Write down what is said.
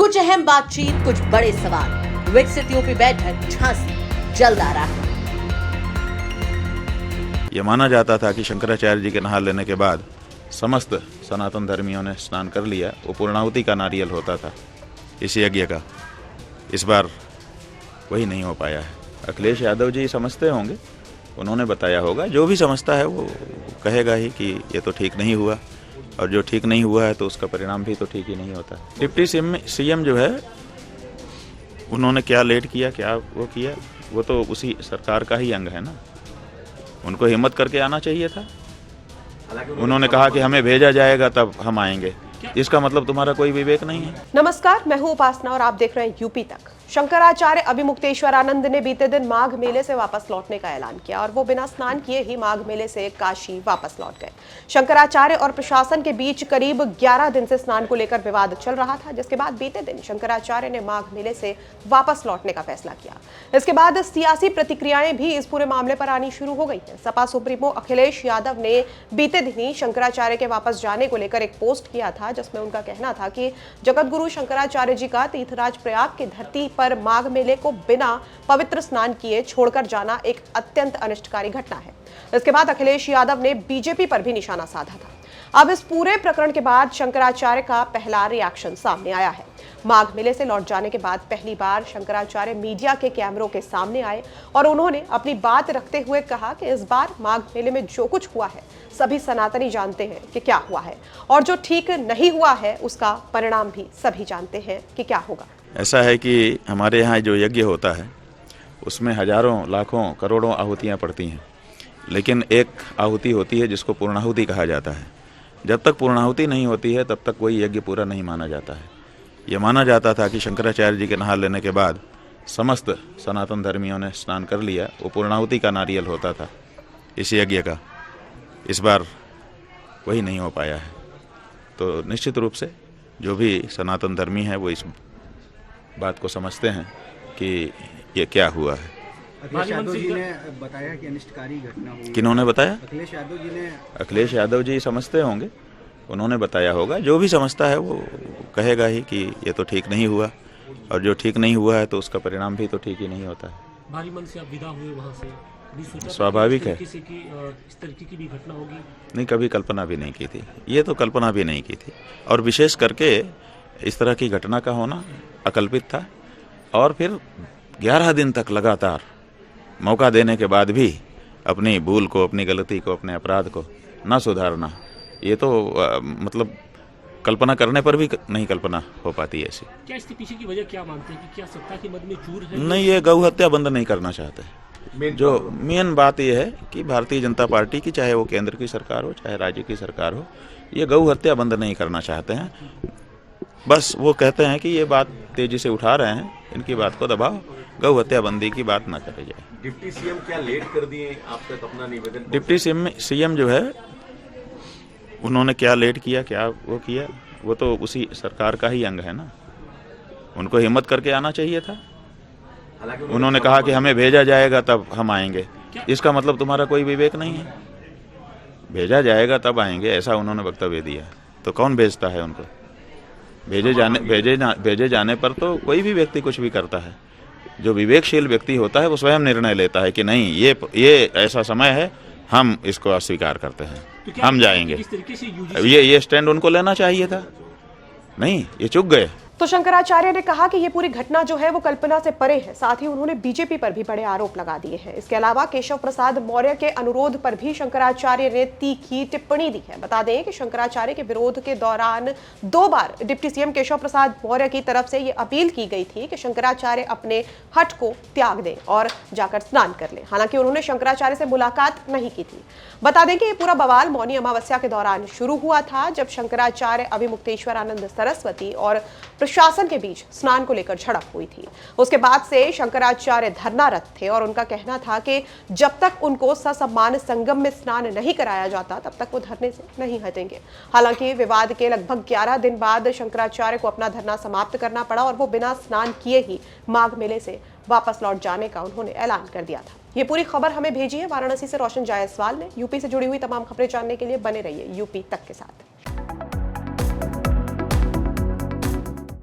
कुछ अहम बातचीत, कुछ बड़े सवाल। विकसित यूपी बैठक झांसी जल्द आ रहा है। यह माना जाता था कि शंकराचार्य जी के नहा लेने के बाद समस्त सनातन धर्मियों ने स्नान कर लिया, वो पूर्णाहुति का नारियल होता था इस यज्ञ का। इस बार वही नहीं हो पाया है। अखिलेश यादव जी समझते होंगे, उन्होंने बताया होगा, जो भी समझता है वो कहेगा ही कि ये तो ठीक नहीं हुआ, और जो ठीक नहीं हुआ है तो उसका परिणाम भी तो ठीक ही नहीं होता। डिप्टी सीएम जो है, उन्होंने क्या लेट किया, क्या वो किया, वो तो उसी सरकार का ही अंग है ना। उनको हिम्मत करके आना चाहिए था। उन्होंने कहा कि हमें भेजा जाएगा तब हम आएंगे। इसका मतलब तुम्हारा कोई विवेक नहीं है। नमस्कार, मैं हूं उपासना और आप देख रहे हैं यूपी तक। शंकराचार्य अभिमुक्तेश्वरानंद ने बीते दिन माघ मेले से वापस लौटने का ऐलान किया और वो बिना स्नान किए ही माघ मेले से काशी वापस लौट गए। शंकराचार्य और प्रशासन के बीच करीब 11 दिन से स्नान को लेकर विवाद चल रहा था, जिसके बाद बीते दिन शंकराचार्य ने माघ मेले से वापस लौटने का फैसला किया। इसके बाद सियासी प्रतिक्रियाएं भी इस पूरे मामले पर आनी शुरू हो गई है। सपा सुप्रीमो अखिलेश यादव ने बीते दिन ही शंकराचार्य के वापस जाने को लेकर एक पोस्ट किया था, जिसमें उनका कहना था कि जगत गुरु शंकराचार्य जी का तीर्थराज प्रयाग की धरती पर माघ मेले को बिना पवित्र स्नान किए छोड़कर जाना एक अत्यंत अनिष्टकारी घटना है। इसके बाद अखिलेश यादव ने बीजेपी पर भी निशाना साधा था। अब इस पूरे प्रकरण के बाद शंकराचार्य का पहला रिएक्शन सामने आया है। माघ मेले से लौट जाने के बाद पहली बार शंकराचार्य मीडिया के कैमरों के सामने आए और उन्होंने अपनी बात रखते हुए कहा कि इस बार माघ मेले में जो कुछ हुआ है सभी सनातनी जानते हैं कि क्या हुआ है, और जो ठीक नहीं हुआ है उसका परिणाम भी सभी जानते हैं कि क्या होगा। ऐसा है कि हमारे यहाँ जो यज्ञ होता है उसमें हजारों, लाखों, करोड़ों आहुतियाँ पड़ती हैं, लेकिन एक आहुति होती है जिसको पूर्णाहुति कहा जाता है। जब तक पूर्णाहुति नहीं होती है तब तक कोई यज्ञ पूरा नहीं माना जाता है। यह माना जाता था कि शंकराचार्य जी के नहा लेने के बाद समस्त सनातन धर्मियों ने स्नान कर लिया, वो पूर्णाहुति का नारियल होता था इस यज्ञ का। इस बार वही नहीं हो पाया है। तो निश्चित रूप से जो भी सनातन धर्मी है वो इस बात को समझते हैं कि ये क्या हुआ है। अखिलेश यादव जी ने बताया कि अनिष्टकारी घटना हुई। किन्होंने बताया? अखिलेश यादव जी ने। अखिलेश यादव जी समझते होंगे, उन्होंने बताया होगा, जो भी समझता है वो कहेगा ही कि ये तो ठीक नहीं हुआ, और जो ठीक नहीं हुआ है तो उसका परिणाम भी तो ठीक ही नहीं होता है। भारी मन से आप विदा हुए वहाँ से, स्वाभाविक है। इस तरीके की भी घटना होगी? नहीं, कभी कल्पना भी नहीं की थी। ये तो कल्पना भी नहीं की थी, और विशेष करके इस तरह की घटना का होना अकल्पित था। और फिर 11 दिन तक लगातार मौका देने के बाद भी अपनी भूल को, अपनी गलती को, अपने अपराध को ना सुधारना, ये तो मतलब कल्पना करने पर भी नहीं कल्पना हो पाती ऐसी। क्या इसके पीछे की वजह क्या मानते हैं कि क्या सत्ता के मद में चूर है? नहीं, ये गौ हत्या बंद नहीं करना चाहते। जो मेन बात यह है कि भारतीय जनता पार्टी की, चाहे वो केंद्र की सरकार हो चाहे राज्य की सरकार हो, ये गौ हत्या बंद नहीं करना चाहते हैं। बस वो कहते हैं कि ये बात तेजी से उठा रहे हैं, इनकी बात को दबाओ, गौ हत्या बंदी की बात ना करी जाए। डिप्टी सीएम क्या लेट कर दिए आप तक अपना निवेदन? डिप्टी सीएम जो है, उन्होंने क्या लेट किया, क्या वो किया, वो तो उसी सरकार का ही अंग है ना। उनको हिम्मत करके आना चाहिए था। उन्होंने कहा कि हमें भेजा जाएगा तब हम आएंगे। इसका मतलब तुम्हारा कोई विवेक नहीं है। भेजा जाएगा तब आएंगे, ऐसा उन्होंने वक्तव्य दिया। तो कौन भेजता है उनको? भेजे जाने पर तो कोई भी व्यक्ति कुछ भी करता है। जो विवेकशील व्यक्ति होता है वो स्वयं निर्णय लेता है कि नहीं, ये ऐसा समय है, हम इसको अस्वीकार करते हैं, हम जाएंगे। ये स्टैंड उनको लेना चाहिए था। नहीं, ये चूक गए। तो शंकराचार्य ने कहा कि ये पूरी घटना जो है वो कल्पना से परे है। साथ ही उन्होंने बीजेपी पर भी बड़े आरोप लगा दिए हैं। इसके अलावा केशव प्रसाद मौर्य के अनुरोध पर भी शंकराचार्य ने तीखी टिप्पणी दी है। बता दें कि शंकराचार्य के विरोध के दौरान 2 बार डिप्टी सीएम केशव प्रसाद मौर्य की तरफ से ये अपील की गई थी कि शंकराचार्य अपने हट को त्याग दें और जाकर स्नान कर लें। हालांकि उन्होंने शंकराचार्य से मुलाकात नहीं की थी। बता दें कि ये पूरा बवाल मौनी अमावस्या के दौरान शुरू हुआ था, जब शंकराचार्य अभिमुक्तेश्वरानंद सरस्वती और प्रशासन के बीच स्नान को लेकर झड़प हुई थी। उसके बाद से शंकराचार्य धरनारत थे और उनका कहना था कि जब तक उनको ससम्मान संगम में स्नान नहीं कराया जाता तब तक वो धरने से नहीं हटेंगे। हालांकि विवाद के लगभग 11 दिन बाद शंकराचार्य को अपना धरना समाप्त करना पड़ा और वो बिना स्नान किए ही माघ मेले से वापस लौट जाने का उन्होंने ऐलान कर दिया था। ये पूरी खबर हमें भेजी है वाराणसी से रोशन जायसवाल ने। यूपी से जुड़ी हुई तमाम खबरें जानने के लिए बने रहिए यूपी तक के साथ।